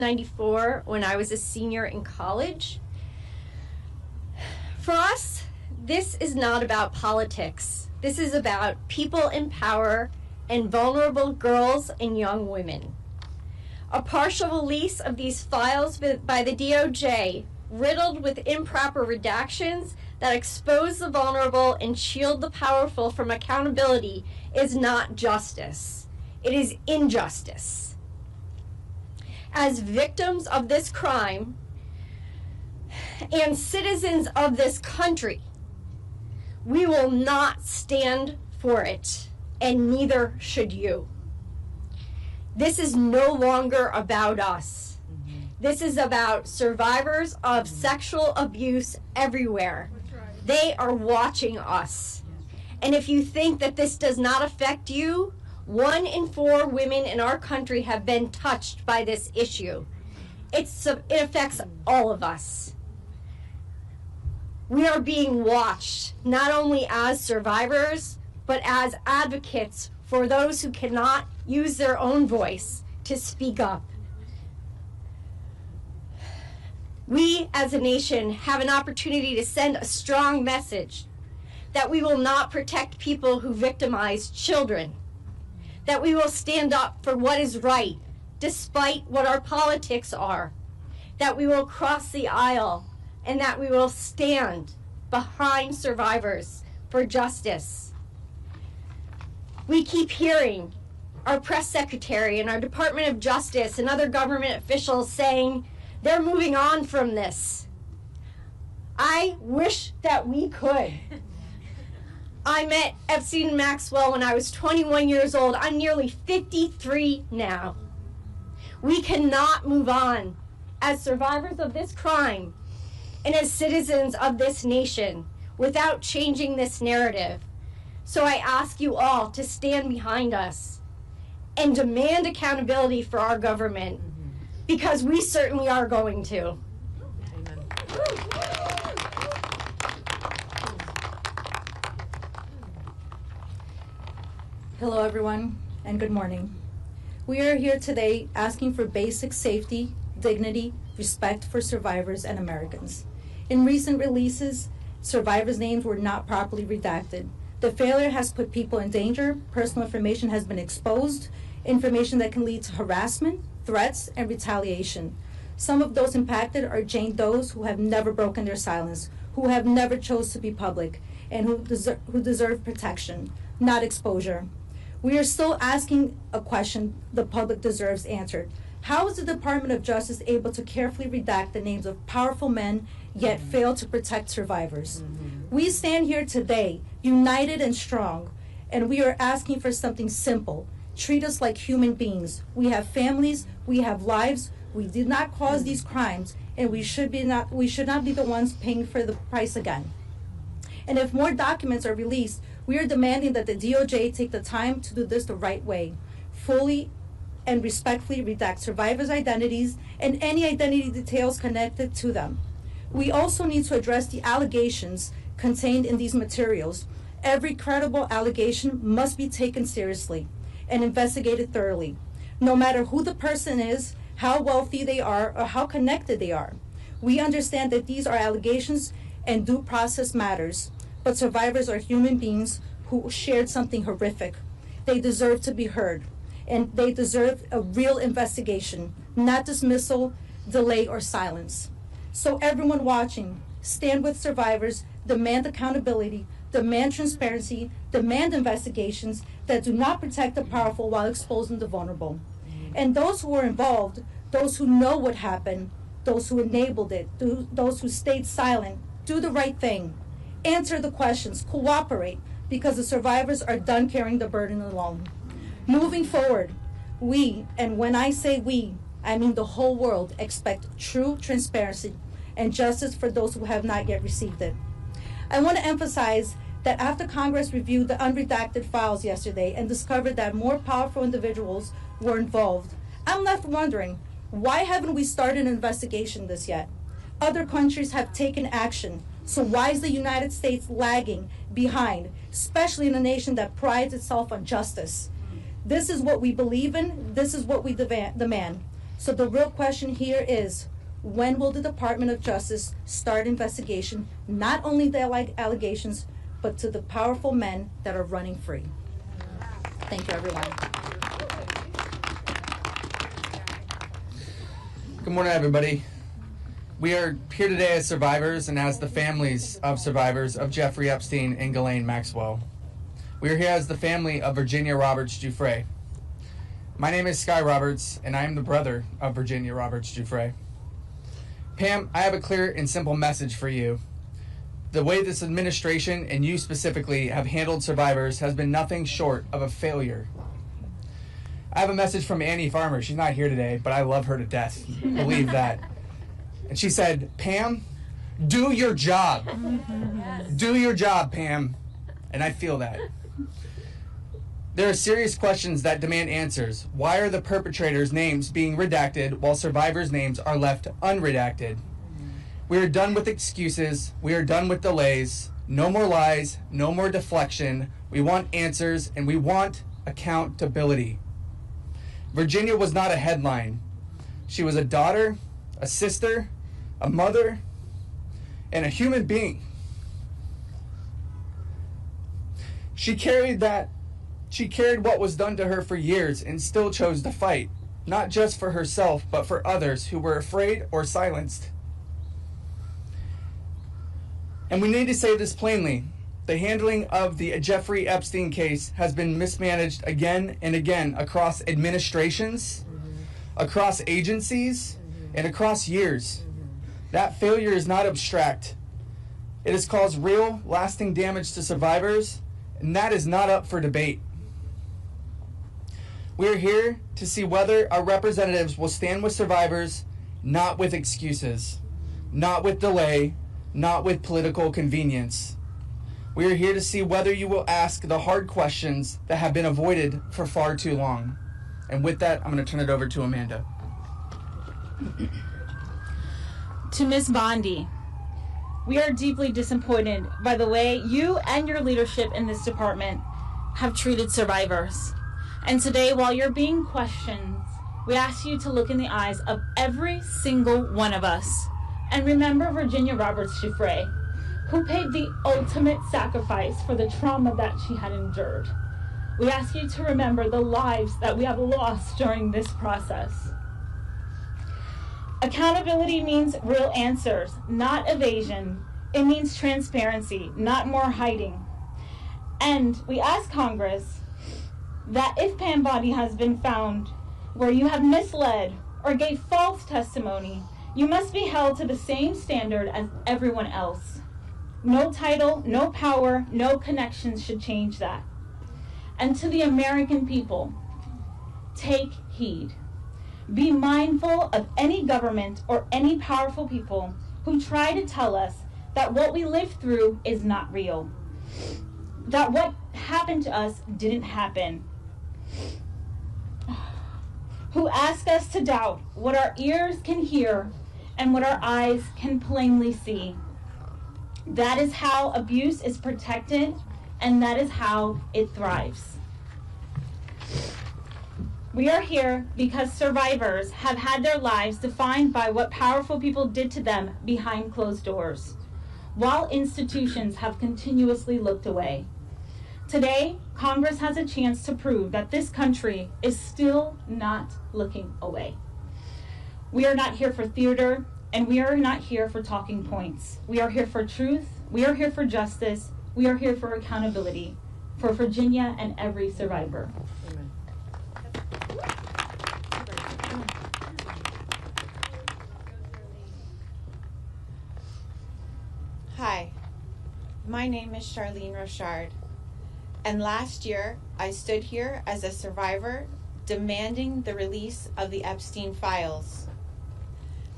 1994 when I was a senior in college. For us, this is not about politics. This is about people in power and vulnerable girls and young women. A partial release of these files by the DOJ, riddled with improper redactions that expose the vulnerable and shield the powerful from accountability, is not justice. It is injustice. As victims of this crime and citizens of this country, we will not stand for it, and neither should you. This is no longer about us. This is about survivors of sexual abuse everywhere. They are watching us. And if you think that this does not affect you, 1 in 4 women in our country have been touched by this issue. It affects all of us. We are being watched, not only as survivors, but as advocates for those who cannot use their own voice to speak up. We, as a nation, have an opportunity to send a strong message that we will not protect people who victimize children, that we will stand up for what is right, despite what our politics are, that we will cross the aisle, and that we will stand behind survivors for justice. We keep hearing our press secretary and our Department of Justice and other government officials saying they're moving on from this. I wish that we could. I met Epstein and Maxwell when I was 21 years old. I'm nearly 53 now. We cannot move on as survivors of this crime and as citizens of this nation without changing this narrative. So I ask you all to stand behind us and demand accountability for our government, because we certainly are going to. Amen. Hello, everyone, and good morning. We are here today asking for basic safety, dignity, respect for survivors and Americans. In recent releases, survivors' names were not properly redacted. The failure has put people in danger. Personal information has been exposed, information that can lead to harassment, threats, and retaliation. Some of those impacted are Jane Does who have never broken their silence, who have never chose to be public, and who deserve protection, not exposure. We are still asking a question the public deserves answered. How is the Department of Justice able to carefully redact the names of powerful men, yet fail to protect survivors? We stand here today, united and strong, and we are asking for something simple. Treat us like human beings. We have families, we have lives, we did not cause these crimes, and we should not be the ones paying for the price again. And if more documents are released, we are demanding that the DOJ take the time to do this the right way, fully and respectfully redact survivors' identities and any identity details connected to them. We also need to address the allegations contained in these materials. Every credible allegation must be taken seriously and investigated thoroughly, no matter who the person is, how wealthy they are, or how connected they are. We understand that these are allegations and due process matters, but survivors are human beings who shared something horrific. They deserve to be heard, and they deserve a real investigation, not dismissal, delay, or silence. So everyone watching, stand with survivors, demand accountability, demand transparency, demand investigations that do not protect the powerful while exposing the vulnerable. And those who are involved, those who know what happened, those who enabled it, those who stayed silent, do the right thing. Answer the questions, cooperate, because the survivors are done carrying the burden alone. Moving forward, we, and when I say we, I mean the whole world, expect true transparency and justice for those who have not yet received it. I want to emphasize that after Congress reviewed the unredacted files yesterday and discovered that more powerful individuals were involved, I'm left wondering, why haven't we started an investigation this yet? Other countries have taken action, so why is the United States lagging behind, especially in a nation that prides itself on justice? This is what we believe in, this is what we demand. So the real question here is, when will the Department of Justice start investigation, not only the allegations, but to the powerful men that are running free? Thank you, everyone. Good morning, everybody. We are here today as survivors and as the families of survivors of Jeffrey Epstein and Ghislaine Maxwell. We are here as the family of Virginia Roberts Jeffrei. My name is Sky Roberts, and I am the brother of Virginia Roberts Jeffrei. Pam, I have a clear and simple message for you. The way this administration, and you specifically, have handled survivors has been nothing short of a failure. I have a message from Annie Farmer. She's not here today, but I love her to death. Believe that. And she said, Pam, do your job. Do your job, Pam. And I feel that. There are serious questions that demand answers. Why are the perpetrators' names being redacted while survivors' names are left unredacted? We are done with excuses. We are done with delays. No more lies. No more deflection. We want answers, and we want accountability. Virginia was not a headline. She was a daughter, a sister, a mother, and a human being. She carried what was done to her for years and still chose to fight, not just for herself, but for others who were afraid or silenced. And we need to say this plainly. The handling of the Jeffrey Epstein case has been mismanaged again and again across administrations, across agencies, and across years. That failure is not abstract. It has caused real, lasting damage to survivors, and that is not up for debate. We are here to see whether our representatives will stand with survivors, not with excuses, not with delay, not with political convenience. We are here to see whether you will ask the hard questions that have been avoided for far too long. And with that, I'm going to turn it over to Amanda. To Ms. Bondi, we are deeply disappointed by the way you and your leadership in this department have treated survivors. And today, while you're being questioned, we ask you to look in the eyes of every single one of us and remember Virginia Roberts Jeffrei, who paid the ultimate sacrifice for the trauma that she had endured. We ask you to remember the lives that we have lost during this process. Accountability means real answers, not evasion. It means transparency, not more hiding. And we ask Congress that if Pam Bondi has been found where you have misled or gave false testimony, you must be held to the same standard as everyone else. No title, no power, no connections should change that. And to the American people, take heed. Be mindful of any government or any powerful people who try to tell us that what we lived through is not real, that what happened to us didn't happen, who ask us to doubt what our ears can hear and what our eyes can plainly see. That is how abuse is protected, and that is how it thrives. We are here because survivors have had their lives defined by what powerful people did to them behind closed doors, while institutions have continuously looked away. Today, Congress has a chance to prove that this country is still not looking away. We are not here for theater, and we are not here for talking points. We are here for truth. We are here for justice. We are here for accountability for Virginia and every survivor. Amen. Hi, my name is Charlene Rochard, and last year I stood here as a survivor demanding the release of the Epstein files.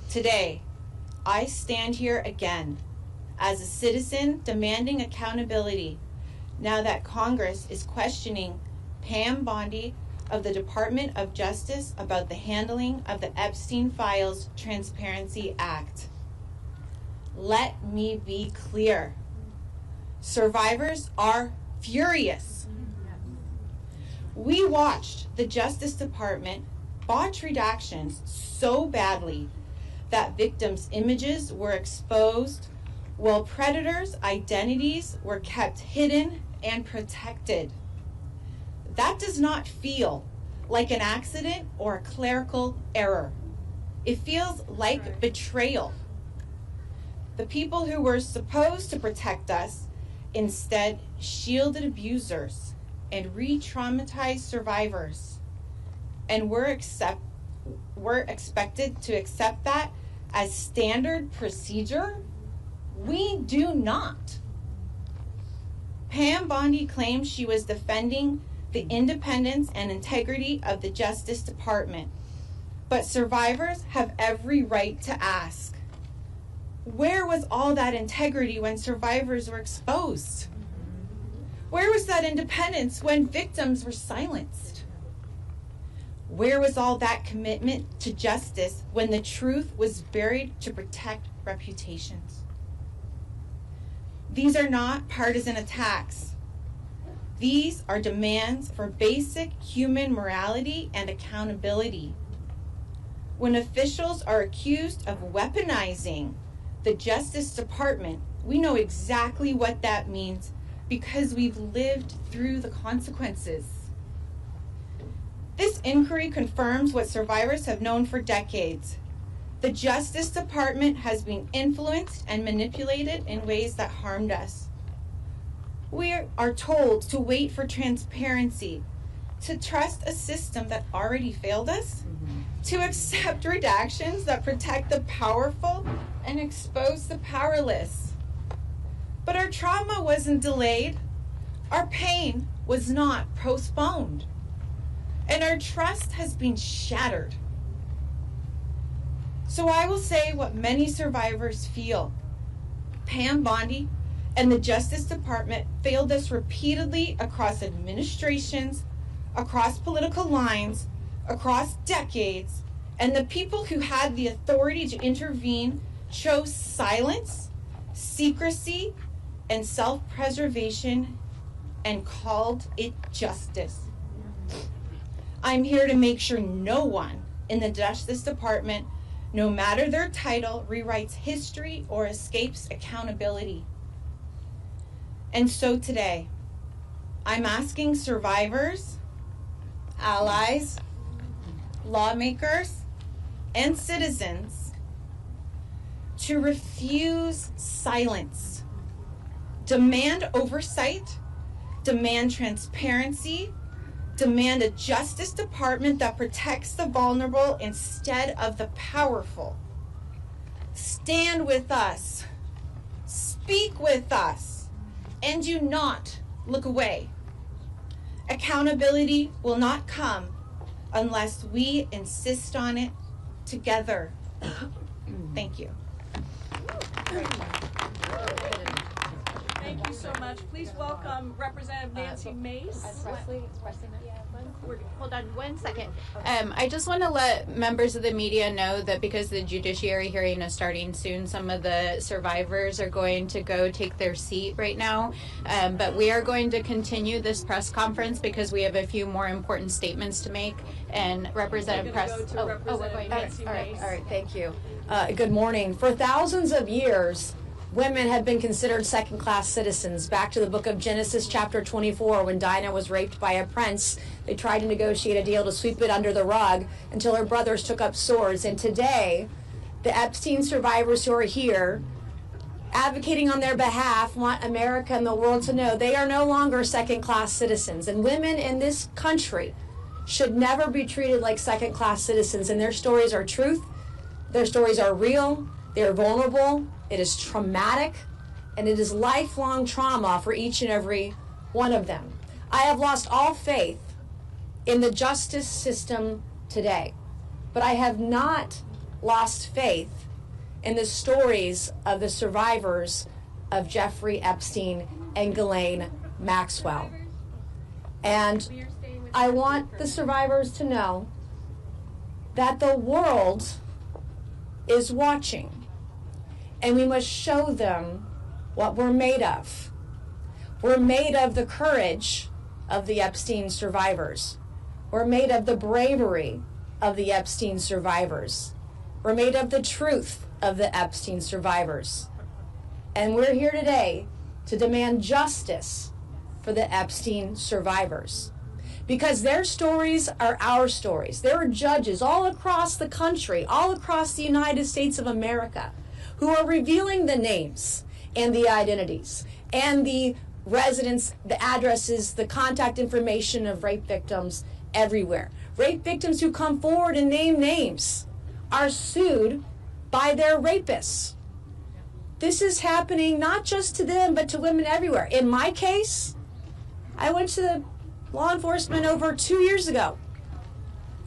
Today, I stand here again as a citizen demanding accountability now that Congress is questioning Pam Bondi of the Department of Justice about the handling of the Epstein Files Transparency Act. Let me be clear. Survivors are furious. We watched the Justice Department botch redactions so badly that victims' images were exposed while predators' identities were kept hidden and protected. That does not feel like an accident or a clerical error. It feels like betrayal. The people who were supposed to protect us instead shielded abusers and re-traumatized survivors, and we're expected to accept that as standard procedure? We do not. Pam Bondi claims she was defending the independence and integrity of the Justice Department, but survivors have every right to ask, where was all that integrity when survivors were exposed? Where was that independence when victims were silenced? Where was all that commitment to justice when the truth was buried to protect reputations? These are not partisan attacks. These are demands for basic human morality and accountability. When officials are accused of weaponizing the Justice Department, we know exactly what that means because we've lived through the consequences. This inquiry confirms what survivors have known for decades. The Justice Department has been influenced and manipulated in ways that harmed us. We are told to wait for transparency, to trust a system that already failed us, to accept redactions that protect the powerful and expose the powerless. But our trauma wasn't delayed. Our pain was not postponed. And our trust has been shattered. So I will say what many survivors feel. Pam Bondi and the Justice Department failed us repeatedly across administrations, across political lines, across decades, and the people who had the authority to intervene chose silence, secrecy, and self-preservation and called it justice. I'm here to make sure no one in the Justice Department, no matter their title, rewrites history or escapes accountability. And so today, I'm asking survivors, allies, lawmakers, and citizens to refuse silence, demand oversight, demand transparency, demand a Justice Department that protects the vulnerable instead of the powerful. Stand with us, speak with us, and do not look away. Accountability will not come unless we insist on it together. Thank you. Thank you so much. Please welcome Representative Nancy Mace. Hold on one second. I just want to let members of the media know that because the judiciary hearing is starting soon, some of the survivors are going to go take their seat right now. But we are going to continue this press conference because we have a few more important statements to make. And Representative Press. We're going Nancy Mace. All right, thank you. Good morning. For thousands of years, women have been considered second-class citizens. Back to the book of Genesis, chapter 24, when Dinah was raped by a prince, they tried to negotiate a deal to sweep it under the rug until her brothers took up swords. And today, the Epstein survivors who are here, advocating on their behalf, want America and the world to know they are no longer second-class citizens. And women in this country should never be treated like second-class citizens. And their stories are truth. Their stories are real. They're vulnerable. It is traumatic, and it is lifelong trauma for each and every one of them. I have lost all faith in the justice system today, but I have not lost faith in the stories of the survivors of Jeffrei Epstein and Ghislaine Maxwell. And I want the survivors to know that the world is watching. And we must show them what we're made of. We're made of the courage of the Epstein survivors. We're made of the bravery of the Epstein survivors. We're made of the truth of the Epstein survivors. And we're here today to demand justice for the Epstein survivors, because their stories are our stories. There are judges all across the country, all across the United States of America, who are revealing the names and the identities and the residence, the addresses, the contact information of rape victims everywhere. Rape victims who come forward and name names are sued by their rapists. This is happening not just to them, but to women everywhere. In my case, I went to the law enforcement over 2 years ago.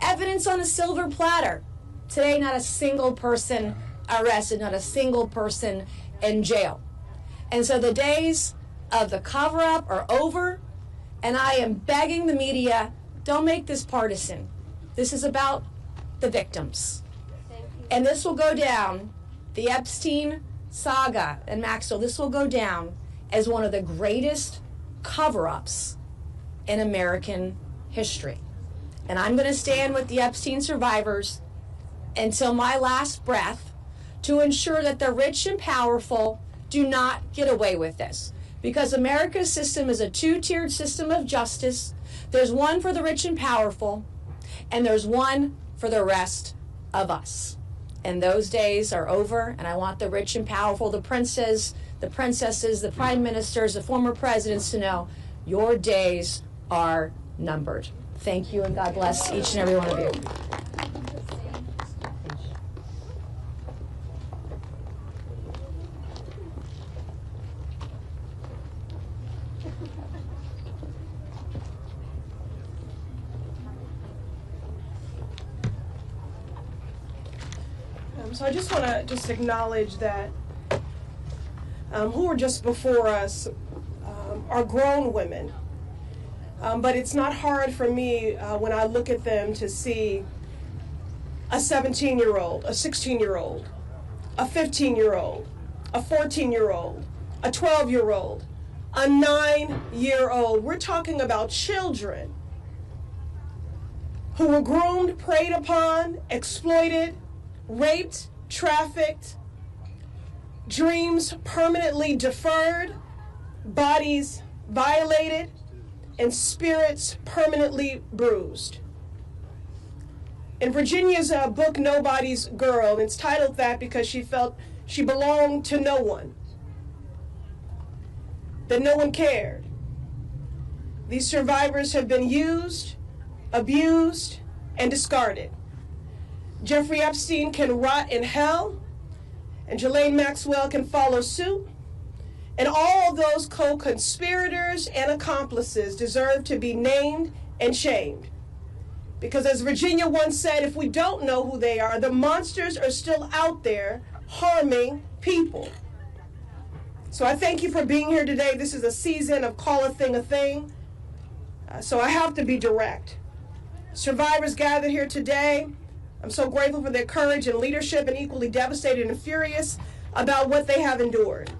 Evidence on a silver platter. Today, not a single person arrested, not a single person in jail. And so the days of the cover-up are over, and I am begging the media, don't make this partisan. This is about the victims. And this will go down, the Epstein saga and Maxwell, this will go down as one of the greatest cover-ups in American history. And I'm going to stand with the Epstein survivors until my last breath to ensure that the rich and powerful do not get away with this. Because America's system is a two-tiered system of justice. There's one for the rich and powerful, and there's one for the rest of us. And those days are over, and I want the rich and powerful, the princes, the princesses, the prime ministers, the former presidents to know your days are numbered. Thank you, and God bless each and every one of you. So I just want to acknowledge that who were just before us are grown women. But it's not hard for me when I look at them to see a 17-year-old, a 16-year-old, a 15-year-old, a 14-year-old, a 12-year-old, a 9-year-old. We're talking about children who were groomed, preyed upon, exploited, raped, trafficked, dreams permanently deferred, bodies violated, and spirits permanently bruised. In Virginia's book, Nobody's Girl, it's titled that because she felt she belonged to no one, that no one cared. These survivors have been used, abused, and discarded. Jeffrei Epstein can rot in hell, and Ghislaine Maxwell can follow suit, and all those co-conspirators and accomplices deserve to be named and shamed. Because as Virginia once said, if we don't know who they are, the monsters are still out there harming people. So I thank you for being here today. This is a season of call a thing a thing. So I have to be direct. Survivors gathered here today, I'm so grateful for their courage and leadership, and equally devastated and furious about what they have endured.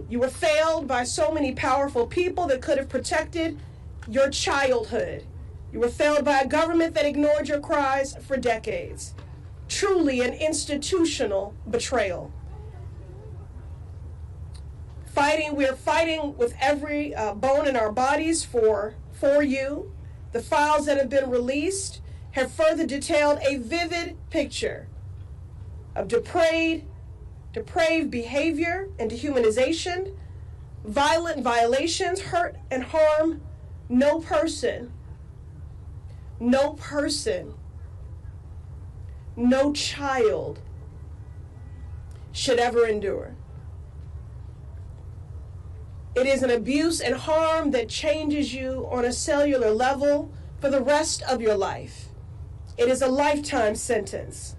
You were failed by so many powerful people that could have protected your childhood. You were failed by a government that ignored your cries for decades. Truly an institutional betrayal. We are fighting with every bone in our bodies for you. The files that have been released have further detailed a vivid picture of depraved behavior and dehumanization, violent violations, hurt and harm no person, no child should ever endure. It is an abuse and harm that changes you on a cellular level for the rest of your life. It is a lifetime sentence.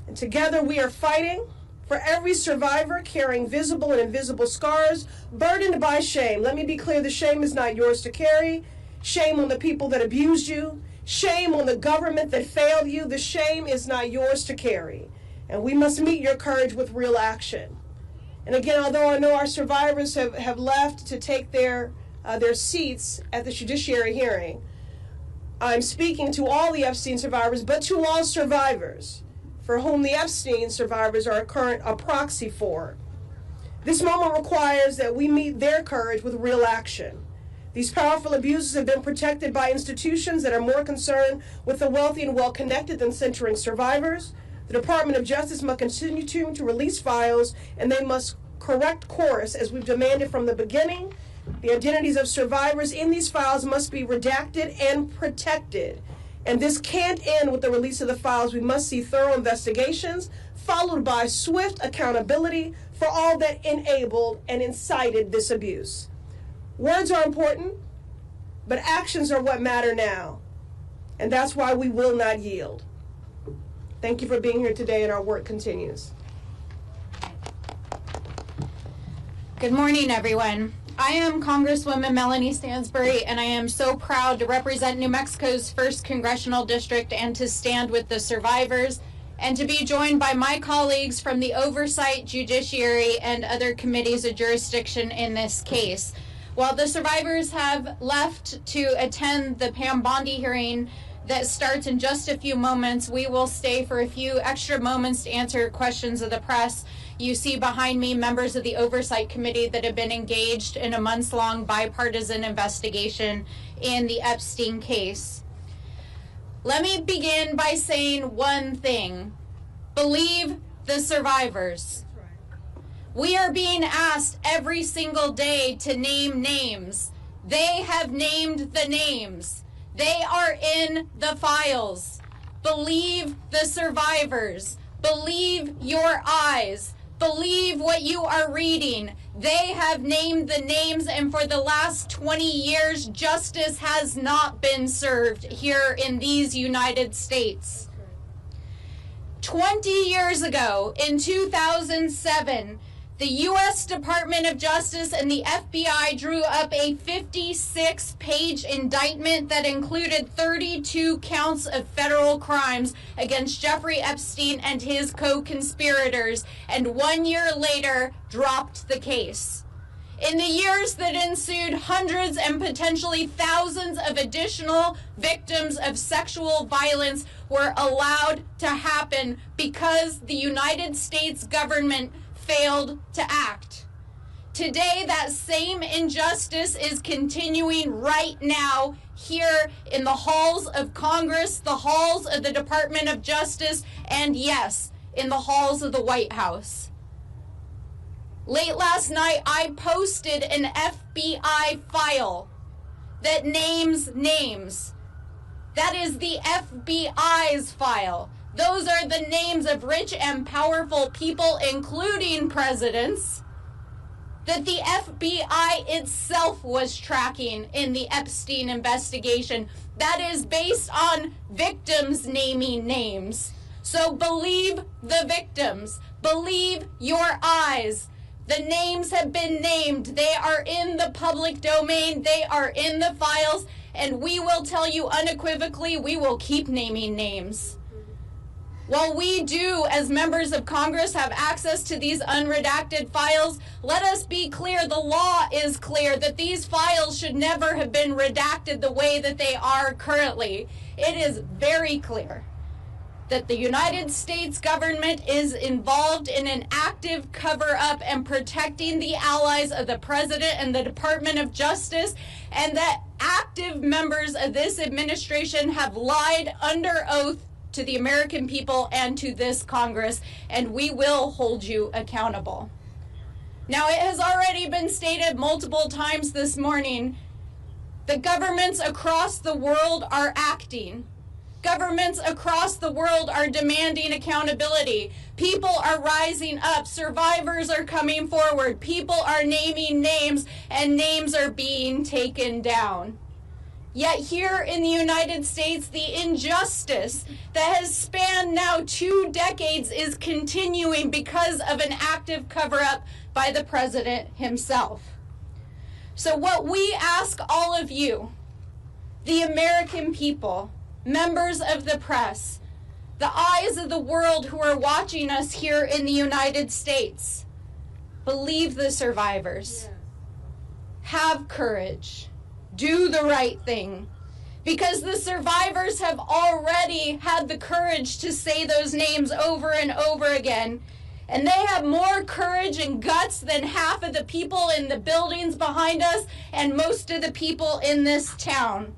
And together we are fighting for every survivor carrying visible and invisible scars, burdened by shame. Let me be clear, the shame is not yours to carry. Shame on the people that abused you. Shame on the government that failed you. The shame is not yours to carry. And we must meet your courage with real action. And again, although I know our survivors have left to take their seats at the judiciary hearing, I'm speaking to all the Epstein survivors, but to all survivors for whom the Epstein survivors are a proxy for. This moment requires that we meet their courage with real action. These powerful abusers have been protected by institutions that are more concerned with the wealthy and well-connected than centering survivors. The Department of Justice must continue to release files, and they must correct course as we've demanded from the beginning. The identities of survivors in these files must be redacted and protected. And this can't end with the release of the files. We must see thorough investigations, followed by swift accountability for all that enabled and incited this abuse. Words are important, but actions are what matter now. And that's why we will not yield. Thank you for being here today, and our work continues. Good morning, everyone. I am Congresswoman Melanie Stansbury, and I am so proud to represent New Mexico's 1st Congressional District and to stand with the survivors, and to be joined by my colleagues from the Oversight, Judiciary, and other committees of jurisdiction in this case. While the survivors have left to attend the Pam Bondi hearing that starts in just a few moments, we will stay for a few extra moments to answer questions of the press. You see behind me members of the Oversight Committee that have been engaged in a months-long bipartisan investigation in the Epstein case. Let me begin by saying one thing. Believe the survivors. We are being asked every single day to name names. They have named the names. They are in the files. Believe the survivors. Believe your eyes. Believe what you are reading. They have named the names, and for the last 20 years, justice has not been served here in these United States. 20 years ago, in 2007, the U.S. Department of Justice and the FBI drew up a 56-page indictment that included 32 counts of federal crimes against Jeffrei Epstein and his co-conspirators, and 1 year later dropped the case. In the years that ensued, hundreds and potentially thousands of additional victims of sexual violence were allowed to happen because the United States government failed to act. Today, that same injustice is continuing right now here in the halls of Congress, the halls of the Department of Justice, and yes, in the halls of the White House. Late last night, I posted an FBI file that names names. That is the FBI's file. Those are the names of rich and powerful people, including presidents, that the FBI itself was tracking in the Epstein investigation. That is based on victims naming names. So believe the victims. Believe your eyes. The names have been named. They are in the public domain. They are in the files. And we will tell you unequivocally, we will keep naming names. While we do, as members of Congress, have access to these unredacted files, let us be clear, the law is clear that these files should never have been redacted the way that they are currently. It is very clear that the United States government is involved in an active cover-up and protecting the allies of the President and the Department of Justice, and that active members of this administration have lied under oath to the American people and to this Congress, and we will hold you accountable. Now, it has already been stated multiple times this morning that governments across the world are acting. Governments across the world are demanding accountability. People are rising up. Survivors are coming forward. People are naming names, and names are being taken down. Yet here in the United States, the injustice that has spanned now 2 decades is continuing because of an active cover-up by the president himself. So what we ask all of you, the American people, members of the press, the eyes of the world who are watching us here in the United States, believe the survivors. Have courage. Do the right thing. because the survivors have already had the courage to say those names over and over again. And they have more courage and guts than half of the people in the buildings behind us and most of the people in this town.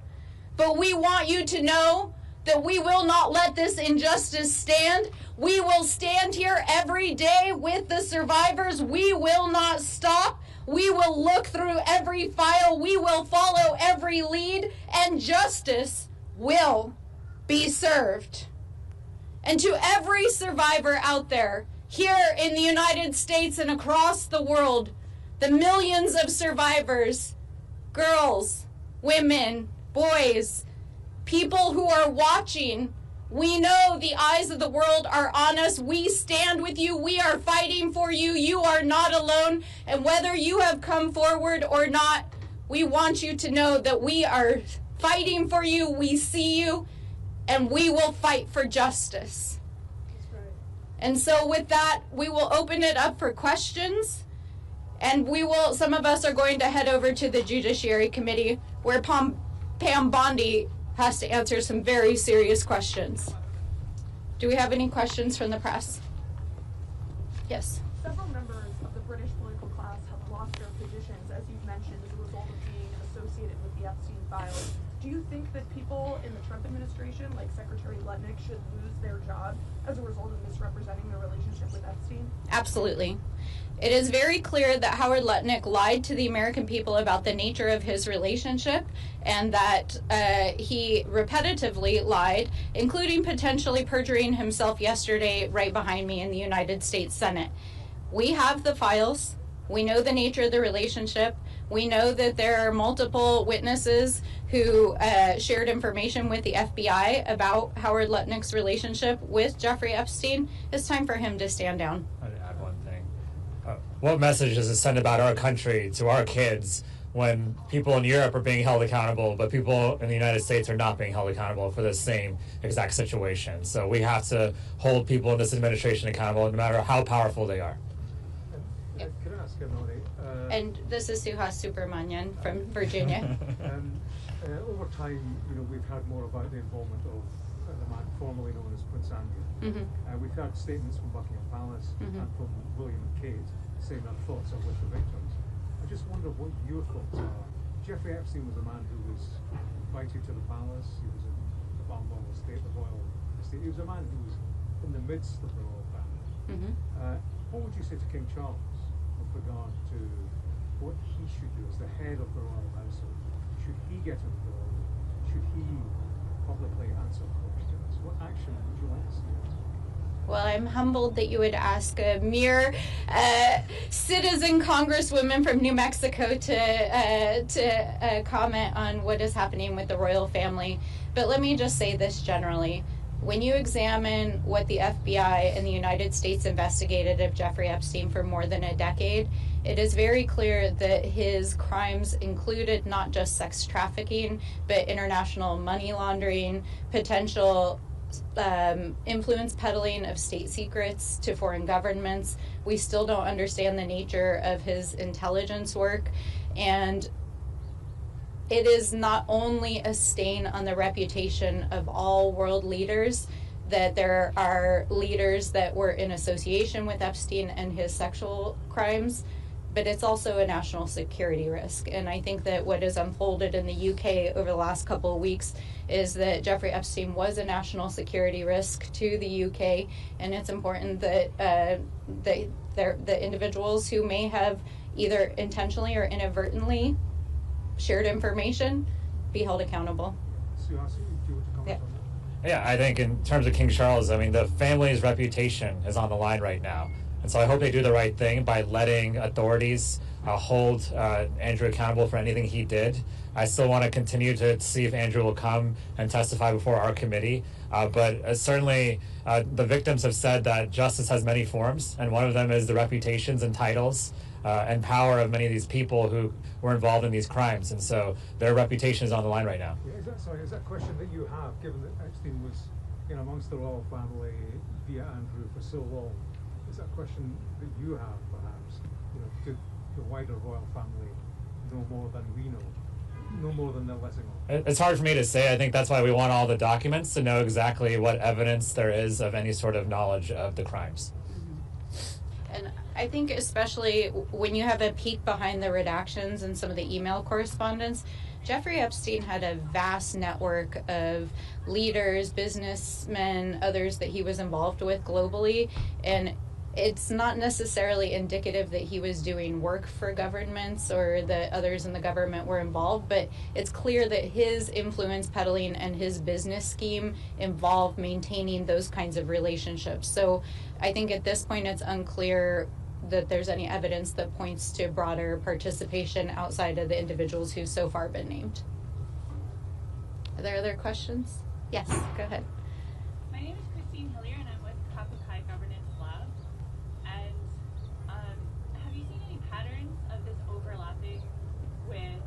But we want you to know that we will not let this injustice stand. We will stand here every day with the survivors. We will not stop. We will look through every file. We will follow every lead, and justice will be served. And to every survivor out there, here in the United States and across the world, the millions of survivors, girls, women, boys, people who are watching, we know the eyes of the world are on us. We stand with you. We are fighting for you. You are not alone. And whether you have come forward or not, we want you to know that we are fighting for you. We see you, and we will fight for justice. And so with that, we will open it up for questions. And some of us are going to head over to the Judiciary Committee, where Pam Bondi has to answer some very serious questions. Do we have any questions from the press? Yes. Several members of the British political class have lost their positions, as you've mentioned, as a result of being associated with the Epstein files. Do you think that people in the Trump administration, like Secretary Lutnick, should lose their job as a result of misrepresenting their relationship with Epstein? Absolutely. It is very clear that Howard Lutnick lied to the American people about the nature of his relationship, and that he repetitively lied, including potentially perjuring himself yesterday right behind me in the United States Senate. We have the files. We know the nature of the relationship. We know that there are multiple witnesses who shared information with the FBI about Howard Lutnick's relationship with Jeffrey Epstein. It's time for him to stand down. I'd add one thing. What message does it send about our country to our kids when people in Europe are being held accountable, but people in the United States are not being held accountable for the same exact situation? So we have to hold people in this administration accountable, no matter how powerful they are. Can I ask Nori? And this is Suhas Subramanian from Virginia. Over time, we've heard more about the involvement of the man formerly known as Prince Andrew. Mm-hmm. We've heard statements from Buckingham Palace and from William and Kate saying their thoughts are with the victims. I just wonder what your thoughts are. Jeffrey Epstein was a man who was invited to the palace. He was in the Balmoral estate, the royal estate. He was a man who was in the midst of the royal family. What would you say to King Charles with regard to what he should do as the head of the royal household? Should he get involved? Should he publicly answer questions? What action would you like to see? Well, I'm humbled that you would ask a mere citizen congresswoman from New Mexico to comment on what is happening with the royal family. But let me just say this generally. When you examine what the FBI and the United States investigated of Jeffrey Epstein for more than a decade, it is very clear that his crimes included not just sex trafficking, but international money laundering, potential influence peddling of state secrets to foreign governments. We still don't understand the nature of his intelligence work, and it is not only a stain on the reputation of all world leaders that there are leaders that were in association with Epstein and his sexual crimes, but it's also a national security risk. And I think that what has unfolded in the UK over the last couple of weeks is that Jeffrey Epstein was a national security risk to the UK, and it's important that the individuals who may have either intentionally or inadvertently shared information be held accountable. Yeah, I think in terms of King Charles, the family's reputation is on the line right now. And so I hope they do the right thing by letting authorities hold Andrew accountable for anything he did. I still want to continue to see if Andrew will come and testify before our committee. But certainly the victims have said that justice has many forms, and one of them is the reputations and titles and power of many of these people who were involved in these crimes. And so their reputation is on the line right now. Yeah, is that a question that you have, given that Epstein was amongst the royal family via Andrew for so long? Is that a question that you have, perhaps? Did the wider royal family know more than we know? no more than they're letting on? It's hard for me to say. I think that's why we want all the documents to know exactly what evidence there is of any sort of knowledge of the crimes. And I think especially when you have a peek behind the redactions and some of the email correspondence, Jeffrey Epstein had a vast network of leaders, businessmen, others that he was involved with globally, and it's not necessarily indicative that he was doing work for governments or that others in the government were involved, but it's clear that his influence peddling and his business scheme involved maintaining those kinds of relationships. So I think at this point it's unclear that there's any evidence that points to broader participation outside of the individuals who've so far been named. Are there other questions? Yes, go ahead. My name is Christine Hillier, and I'm with Caucus Governance Lab. And have you seen any patterns of this overlapping with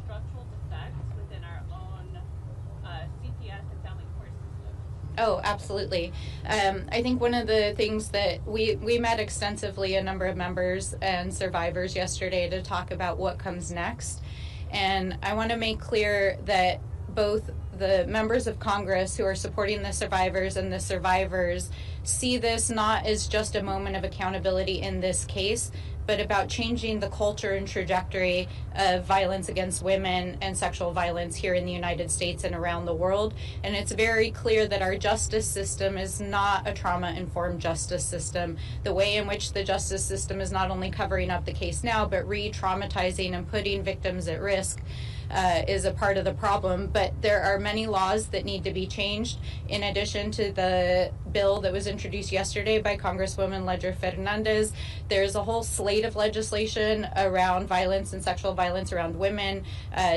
structural defects within our own CPS and family court system? Oh, absolutely. I think one of the things that we met extensively, a number of members and survivors yesterday, to talk about what comes next. And I want to make clear that both the members of Congress who are supporting the survivors and the survivors see this not as just a moment of accountability in this case, but about changing the culture and trajectory of violence against women and sexual violence here in the United States and around the world. And it's very clear that our justice system is not a trauma-informed justice system. The way in which the justice system is not only covering up the case now, but re-traumatizing and putting victims at risk is a part of the problem. But there are many laws that need to be changed. In addition to the bill that was introduced yesterday by Congresswoman Ledger Fernandez, there's a whole slate of legislation around violence and sexual violence around women,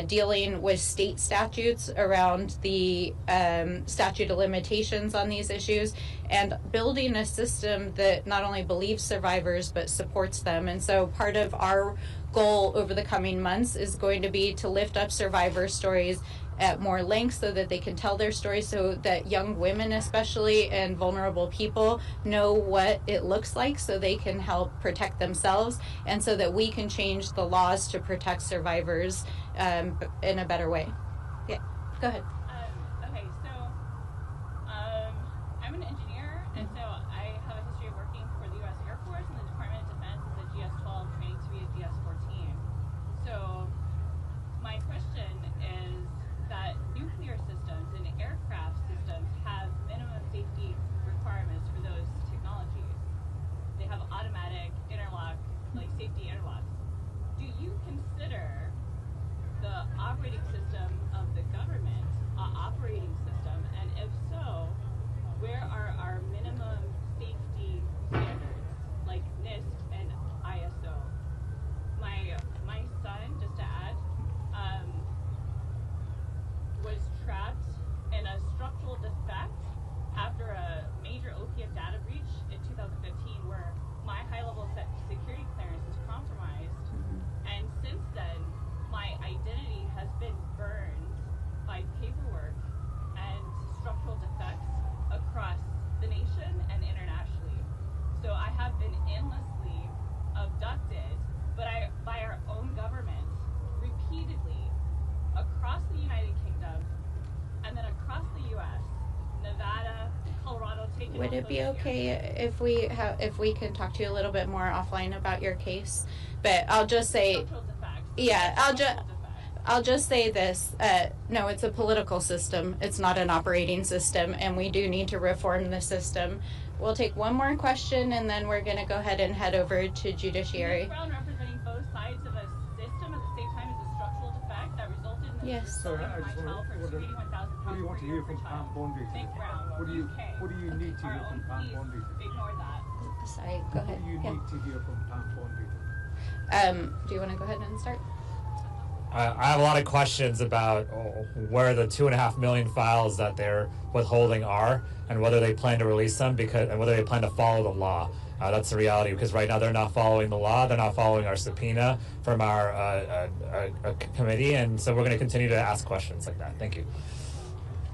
dealing with state statutes around the statute of limitations on these issues, and building a system that not only believes survivors but supports them. And so part of our goal over the coming months is going to be to lift up survivor stories at more length so that they can tell their stories, so that young women especially and vulnerable people know what it looks like, so they can help protect themselves, and so that we can change the laws to protect survivors in a better way. Yeah, go ahead. Okay, so I'm an engineer, and so I have a history of working for the U.S. Air Force and the Department of Defense as a GS-12 training to be a GS-14. So my question is that nuclear systems and aircraft systems have minimum safety requirements for those technologies. They have automatic interlock, like safety interlocks. Do you consider the operating system of the government an operating system? And if so, where are our minimum safety standards, like NIST and ISO? My son, just to add, was trapped in a structural defect after a major OPM data breach in 2015, where my high-level security clearance was compromised. And since then, my identity has been burned by paperwork and structural defects across the nation and internationally. So I have been endlessly abducted, but by our own government, repeatedly, across the United Kingdom, and then across the U.S., Nevada, Colorado, Would it be okay if we can talk to you a little bit more offline about your case? But I'll just say, yeah, I'll just say this. No, it's a political system. It's not an operating system, and we do need to reform the system. We'll take one more question, and then we're going to go ahead and head over to judiciary. Brown representing both sides of a system at the same time as a structural defect that resulted in the Yes. Sorry, I my just child for what do you £81,000 want to hear from Pam Bondi today? What do you need to hear from Pam Bondi today? Ignore that. Sorry, go ahead. What do you Yeah. need to hear from Pam Bondi today? Do you want to go ahead and start? I have a lot of questions about where the 2.5 million files that they're withholding are, and whether they plan to release them, and whether they plan to follow the law. That's the reality, because right now they're not following the law. They're not following our subpoena from our committee, and so we're going to continue to ask questions like that. Thank you.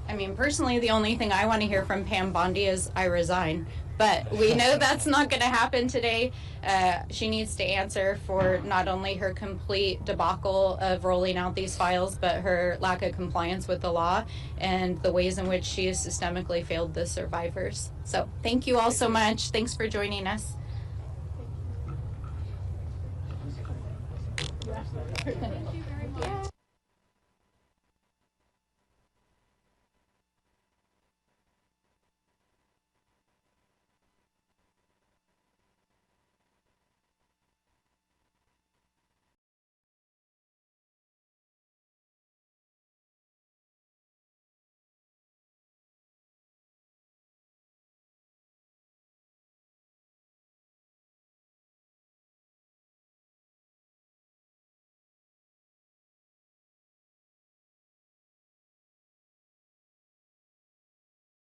I mean, personally, the only thing I want to hear from Pam Bondi is I resign. But we know that's not going to happen today. She needs to answer for not only her complete debacle of rolling out these files, but her lack of compliance with the law and the ways in which she has systemically failed the survivors. So thank you all so much. Thanks for joining us. Thank you very much.